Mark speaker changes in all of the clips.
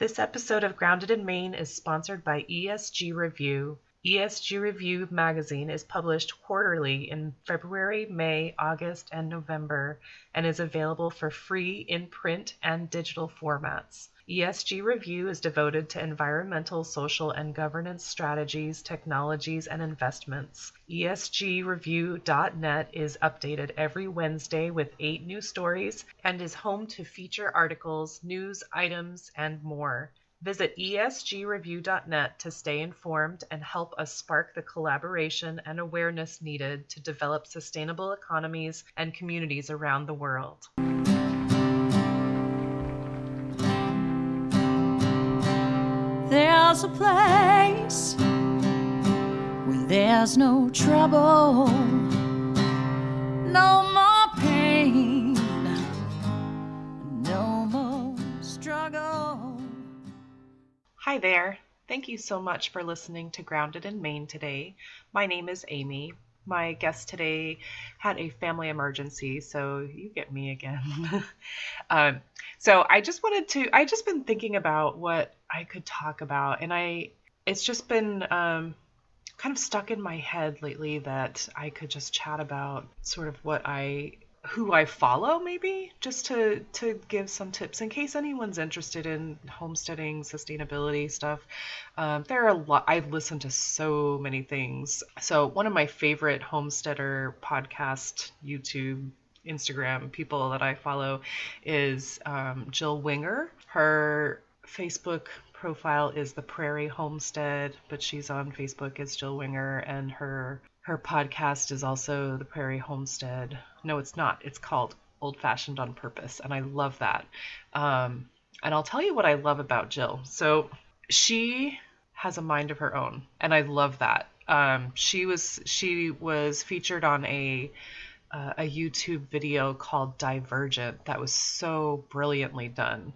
Speaker 1: This episode of Grounded in Maine is sponsored by ESG Review. ESG Review magazine is published quarterly in February, May, August, and November, and is available for free in print and digital formats. ESG Review is devoted to environmental, social, and governance strategies, technologies, and investments. ESGreview.net is updated every Wednesday with 8 new stories and is home to feature articles, news items, and more. Visit esgreview.net to stay informed and help us spark the collaboration and awareness needed to develop sustainable economies and communities around the world.
Speaker 2: There's a place where there's no trouble, no more pain, no more struggle.
Speaker 1: Hi there. Thank you so much for listening to Grounded in Maine today. My name is Amy. My guest today had a family emergency, so you get me again. So I just been thinking about what I could talk about, and it's just been kind of stuck in my head lately that I could just chat about sort of who I follow, maybe just to give some tips in case anyone's interested in homesteading, sustainability stuff. There are a lot. I listen to so many things. So one of my favorite homesteader podcast, YouTube, Instagram people that I follow is Jill Winger. Her Facebook profile is the Prairie Homestead, but she's on Facebook as Jill Winger, and her podcast is also the Prairie Homestead. No, it's not. It's called Old Fashioned on Purpose, and I love that. And I'll tell you what I love about Jill. So she has a mind of her own, and I love that. She was featured on a YouTube video called Divergent that was so brilliantly done.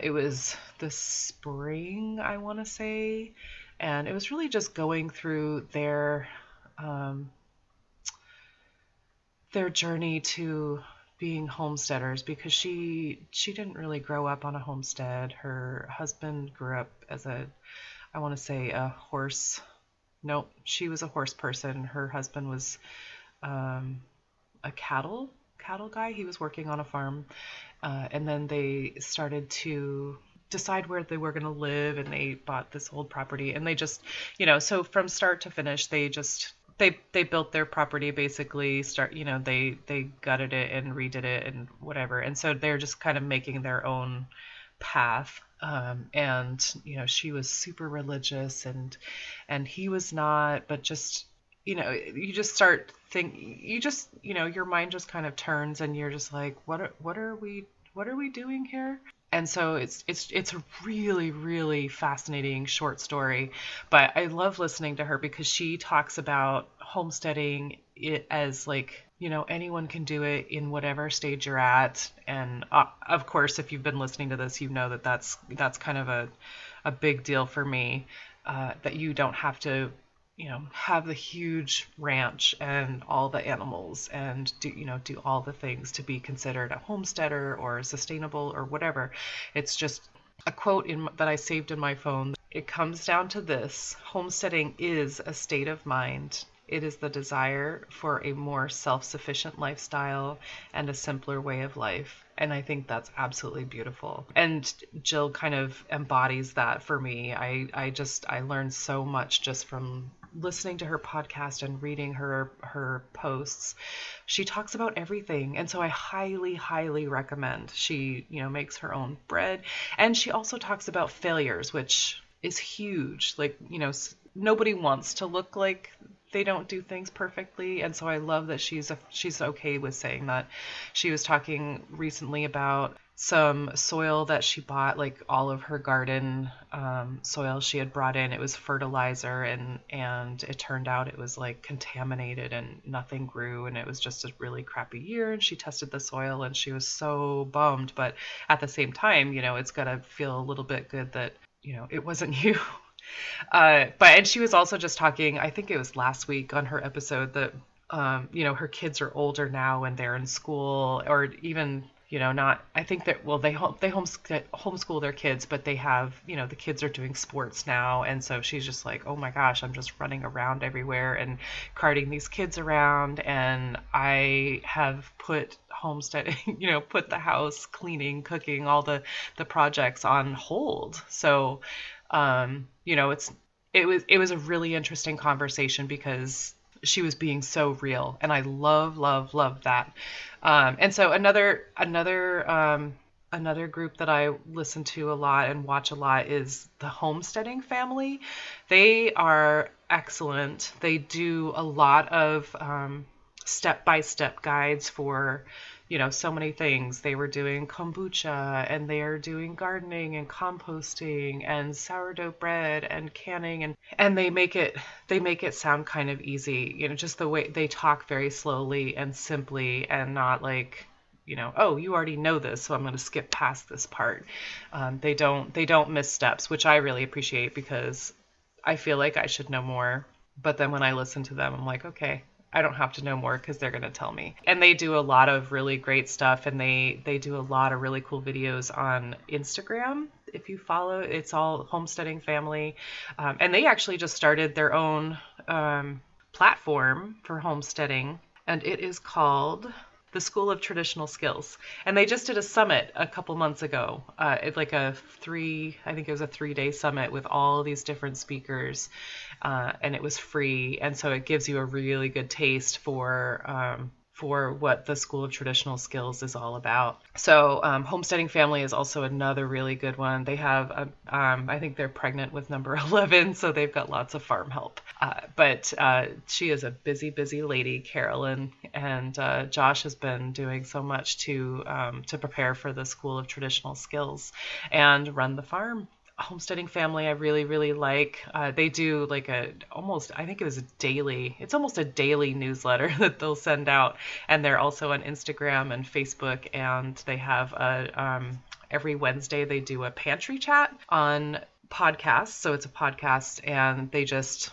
Speaker 1: It was this spring, I want to say, and it was really just going through their journey to being homesteaders, because she didn't really grow up on a homestead. Her husband grew up as a horse. Nope, she was a horse person. Her husband was a cattle guy. He was working on a farm, and then they started to decide where they were going to live, and they bought this old property, and they just, so from start to finish, they built their property, basically. They gutted it and redid it and whatever. And so they're just kind of making their own path. And she was super religious, and he was not, but just, you just start your mind just kind of turns, and you're just like, what are we doing here? And so it's a really, really fascinating short story, but I love listening to her because she talks about homesteading it as like, anyone can do it in whatever stage you're at. And of course, if you've been listening to this, that's kind of a big deal for me, that you don't have to have the huge ranch and all the animals and do all the things to be considered a homesteader or sustainable or whatever. It's just a quote that I saved in my phone. It comes down to this: homesteading is a state of mind. It is the desire for a more self-sufficient lifestyle and a simpler way of life. And I think that's absolutely beautiful. And Jill kind of embodies that for me. I learned so much just from listening to her podcast and reading her posts. She talks about everything, and so I highly, highly recommend. She makes her own bread, and she also talks about failures, which is huge. Like, nobody wants to look like they don't do things perfectly, and so I love that she's okay with saying that. She was talking recently about some soil that she bought, like all of her garden soil she had brought in. It was fertilizer, and it turned out it was like contaminated and nothing grew, and it was just a really crappy year. And she tested the soil, and she was so bummed, but at the same time, it's got to feel a little bit good that it wasn't you. And she was also just talking, I think it was last week on her episode, that her kids are older now and they're in school, or even not, I think that, well, they homeschool their kids, but they have, the kids are doing sports now. And so she's just like, oh my gosh, I'm just running around everywhere and carting these kids around. And I have put homesteading, put the house cleaning, cooking, all the projects on hold. So, it was a really interesting conversation because she was being so real, and I love, love, love that. And so another group that I listen to a lot and watch a lot is the Homesteading family. They are excellent. They do a lot of step-by-step guides for, so many things. They were doing kombucha, and they are doing gardening and composting and sourdough bread and canning, and they make it sound kind of easy, just the way they talk, very slowly and simply, and not like, oh, you already know this, so I'm going to skip past this part. They don't miss steps, which I really appreciate because I feel like I should know more. But then when I listen to them, I'm like, okay, I don't have to know more because they're going to tell me. And they do a lot of really great stuff, and they do a lot of really cool videos on Instagram. If you follow, it's all Homesteading Family. And they actually just started their own platform for homesteading, and it is called the School of Traditional Skills. And they just did a summit a couple months ago. It's like I think it was a 3-day summit with all these different speakers, and it was free. And so it gives you a really good taste for what the School of Traditional Skills is all about. So Homesteading Family is also another really good one. They have, I think they're pregnant with number 11, so they've got lots of farm help. But she is a busy, busy lady, Carolyn, and Josh has been doing so much to prepare for the School of Traditional Skills and run the farm. Homesteading Family I really, really like. They do like I think it's almost a daily newsletter that they'll send out, and they're also on Instagram and Facebook, and they have every Wednesday they do a pantry chat on podcasts. So it's a podcast, and they just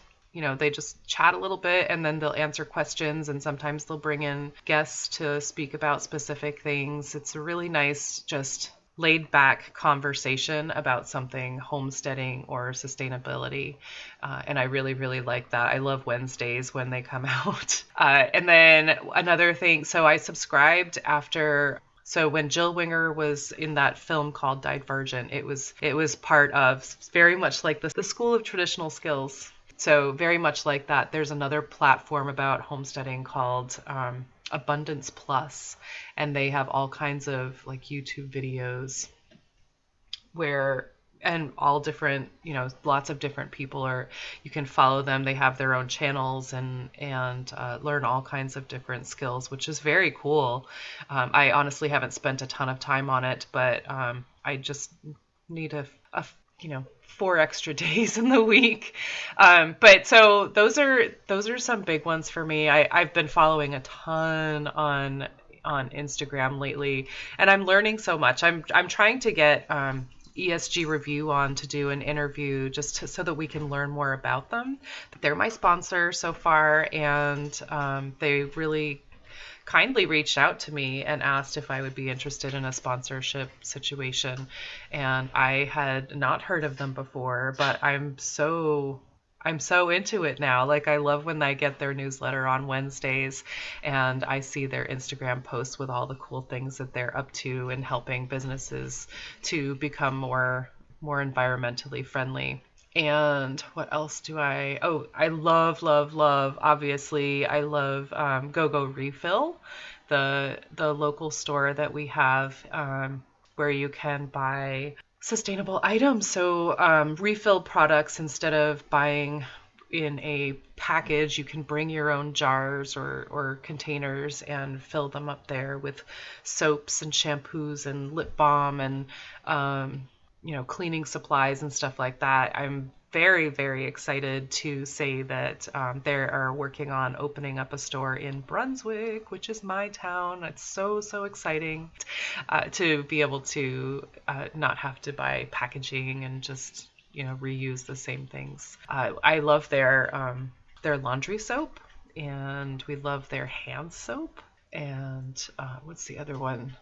Speaker 1: chat a little bit, and then they'll answer questions, and sometimes they'll bring in guests to speak about specific things. It's a really nice, just laid back conversation about something homesteading or sustainability. And I really, really like that. I love Wednesdays when they come out. And then another thing, so I subscribed so when Jill Winger was in that film called Divergent, it was part of, very much like the School of Traditional Skills. So very much like that, there's another platform about homesteading called Abundance Plus, and they have all kinds of like YouTube videos and all different, lots of different people you can follow them. They have their own channels and learn all kinds of different skills, which is very cool. I honestly haven't spent a ton of time on it, but I just need a 4 extra days in the week. But so those are some big ones for me. I've been following a ton on Instagram lately, and I'm learning so much. I'm trying to get ESG Review on to do an interview so that we can learn more about them. They're my sponsor so far, and they really kindly reached out to me and asked if I would be interested in a sponsorship situation. And I had not heard of them before, but I'm so into it now. Like, I love when I get their newsletter on Wednesdays and I see their Instagram posts with all the cool things that they're up to and helping businesses to become more environmentally friendly. And what else I love, obviously, I love Go Refill, the local store that we have, where you can buy sustainable items. So refill products, instead of buying in a package, you can bring your own jars or containers and fill them up there with soaps and shampoos and lip balm and cleaning supplies and stuff like that. I'm very, very excited to say that they are working on opening up a store in Brunswick, which is my town. It's so, so exciting to be able to not have to buy packaging and just, reuse the same things. I love their laundry soap, and we love their hand soap. And what's the other one?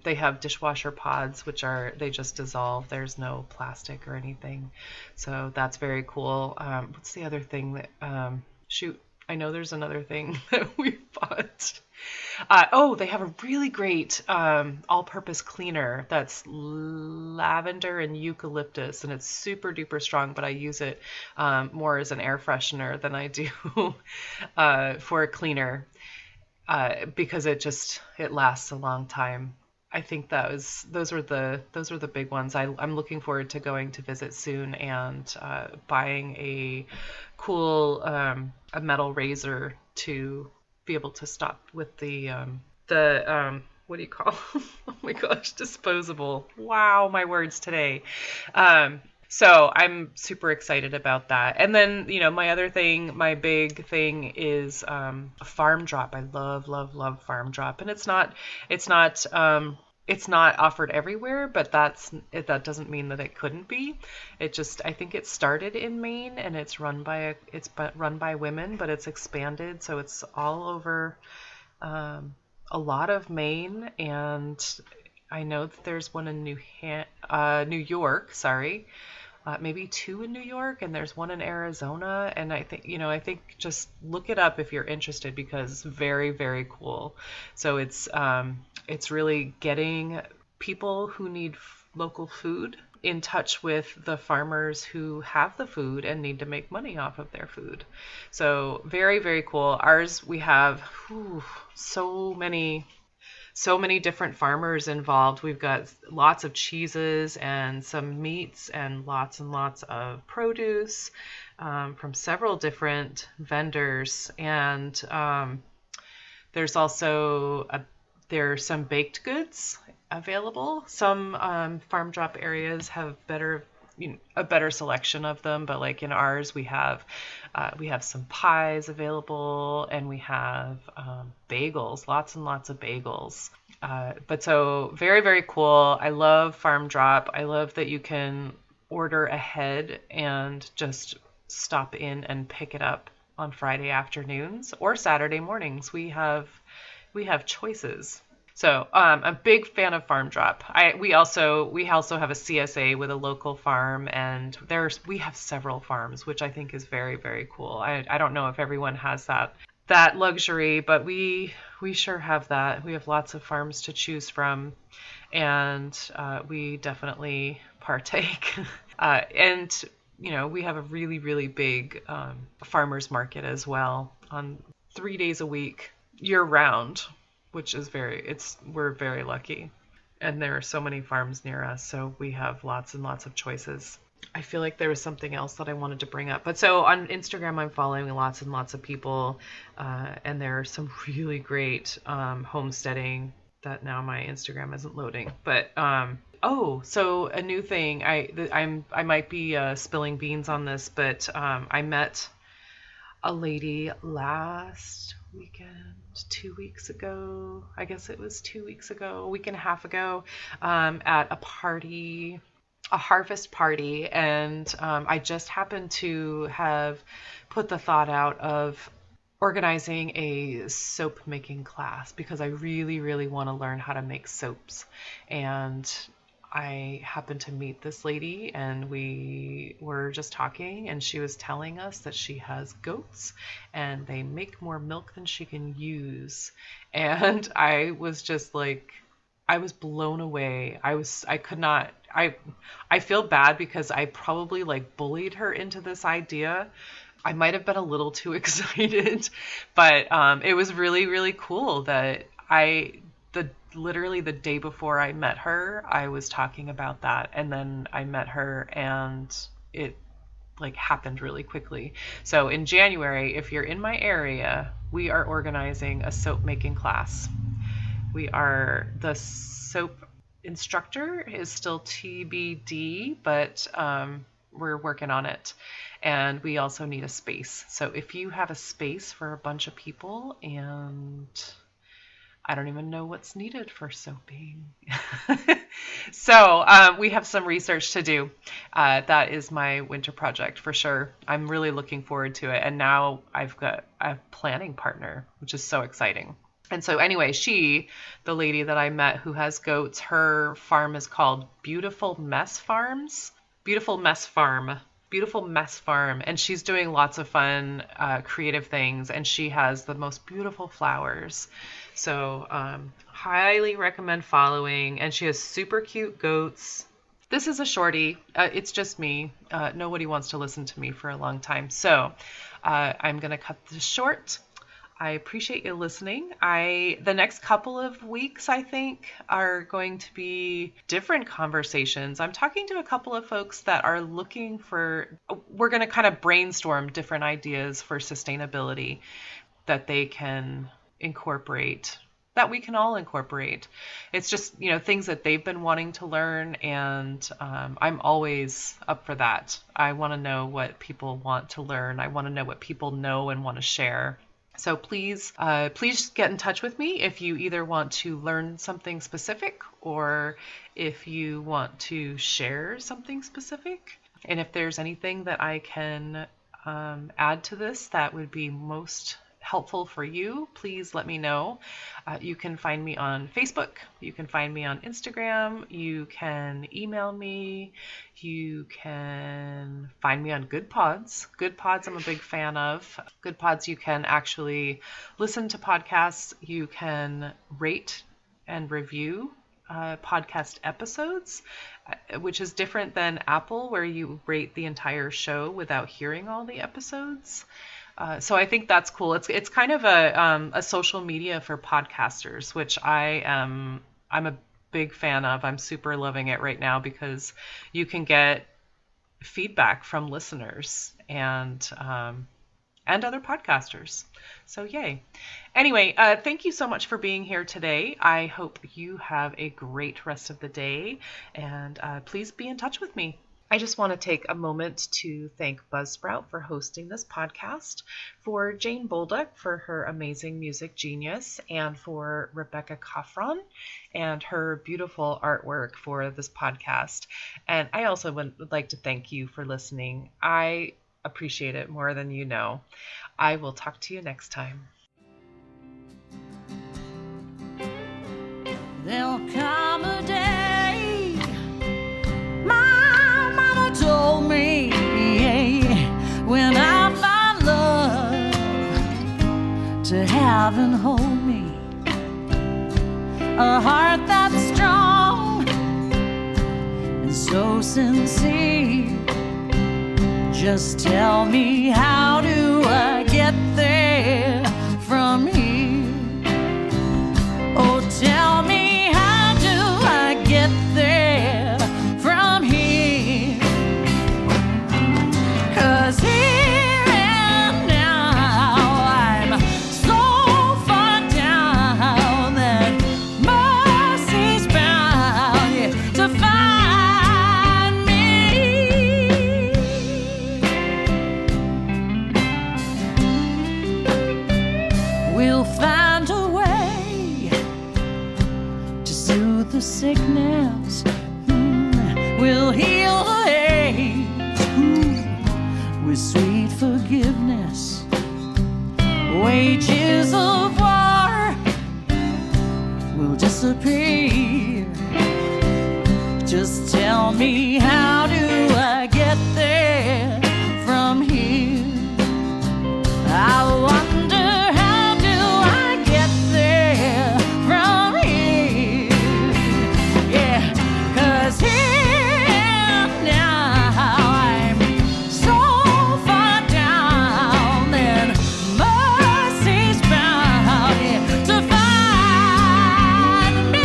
Speaker 1: They have dishwasher pods, which they just dissolve. There's no plastic or anything. So that's very cool. What's the other thing that, shoot, I know there's another thing that we bought. Oh, they have a really great all-purpose cleaner that's lavender and eucalyptus, and it's super duper strong, but I use it more as an air freshener than I do for a cleaner because it lasts a long time. I think those were the big ones. I'm looking forward to going to visit soon and buying a cool a metal razor to be able to stop with the what do you call? Oh my gosh, disposable. Wow, my words today. So I'm super excited about that. And then, my big thing is farm drop. I love, love, love farm drop. And it's not offered everywhere, but that doesn't mean that it couldn't be. I think it started in Maine and it's run by women, but it's expanded, so it's all over a lot of Maine, and I know that there's one in New York, sorry. Maybe two in New York, and there's one in Arizona. And I think just look it up if you're interested because it's very, very cool. So it's really getting people who need local food in touch with the farmers who have the food and need to make money off of their food. So very, very cool. Ours, we have so many different farmers involved. We've got lots of cheeses and some meats and lots of produce from several different vendors. And there's some baked goods available. Some farm drop areas have a better selection of them, but like in ours, we have some pies available, and we have bagels, lots and lots of bagels. But so very, very cool. I love farm drop. I love that you can order ahead and just stop in and pick it up on Friday afternoons or Saturday mornings. We have choices. So I'm a big fan of farm drop. We also have a CSA with a local farm, and we have several farms, which I think is very, very cool. I don't know if everyone has that luxury, but we sure have that. We have lots of farms to choose from, and we definitely partake. And we have a really, really big farmers market as well on 3 days a week, year round, which is we're very lucky. And there are so many farms near us, so we have lots and lots of choices. I feel like there was something else that I wanted to bring up. But so on Instagram, I'm following lots and lots of people, and there are some really great homesteading that now my Instagram isn't loading. But so a new thing. I might be spilling beans on this, but I met a lady last weekend, 2 weeks ago. I guess it was 2 weeks ago, a week and a half ago, at a party, a harvest party. And I just happened to have put the thought out of organizing a soap making class because I really, really want to learn how to make soaps. And I happened to meet this lady, and we were just talking, and she was telling us that she has goats and they make more milk than she can use. And I was just like, I was blown away. I could not, I feel bad because I probably like bullied her into this idea. I might have been a little too excited, but it was really, really cool that literally the day before I met her, I was talking about that, and then I met her, and it like happened really quickly. So in January, if you're in my area, we are organizing a soap making class. The soap instructor is still TBD, but we're working on it. And we also need a space. So if you have a space for a bunch of people, and I don't even know what's needed for soaping. So we have some research to do. That is my winter project for sure. I'm really looking forward to it. And now I've got a planning partner, which is so exciting. And so anyway, the lady that I met who has goats, her farm is called Beautiful Mess Farms. Beautiful Mess Farm. Beautiful Mess Farm. And she's doing lots of fun, creative things. And she has the most beautiful flowers. So highly recommend following. And she has super cute goats. This is a shorty. It's just me. Nobody wants to listen to me for a long time. So I'm going to cut this short. I appreciate you listening. The next couple of weeks, I think, are going to be different conversations. I'm talking to a couple of folks that are looking for, we're going to kind of brainstorm different ideas for sustainability that they can incorporate, that we can all incorporate. It's just, things that they've been wanting to learn, and I'm always up for that. I want to know what people want to learn. I want to know what people know and want to share. So please get in touch with me if you either want to learn something specific or if you want to share something specific. And if there's anything that I can add to this that would be most helpful for you, please let me know. You can find me on Facebook. You can find me on Instagram. You can email me. You can find me on Good Pods. Good Pods I'm a big fan of. Good Pods, you can actually listen to podcasts. You can rate and review podcast episodes, which is different than Apple, where you rate the entire show without hearing all the episodes. So I think that's cool. It's kind of a social media for podcasters, which I'm a big fan of. I'm super loving it right now because you can get feedback from listeners and other podcasters. So yay. Anyway, thank you so much for being here today. I hope you have a great rest of the day, and please be in touch with me. I just want to take a moment to thank Buzzsprout for hosting this podcast, for Jane Bolduc for her amazing music genius, and for Rebecca Coffron and her beautiful artwork for this podcast. And I also would like to thank you for listening. I appreciate it more than you know. I will talk to you next time.
Speaker 2: There'll come a day, my mama told me, when I find love to have and hold me, a heart that's strong and so sincere. Just tell me, how do I get there from here? Oh, tell me, how do I get there from here? 'Cause here and now I'm so far down that mercy's bound to find me. We'll find a way to soothe the sickness. We'll heal the hate with sweet forgiveness. Wages of war will disappear. Just tell me, how do I get there from here? I wonder, how do I get there from here? Yeah, 'cause here and now I'm so far down that mercy's bound to find me.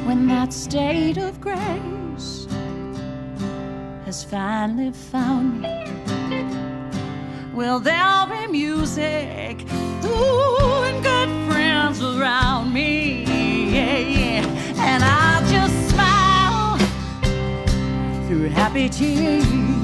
Speaker 2: When that state of grace has finally found me, well, there'll be music, ooh, and good friends friends around me, and I just smile through happy tears.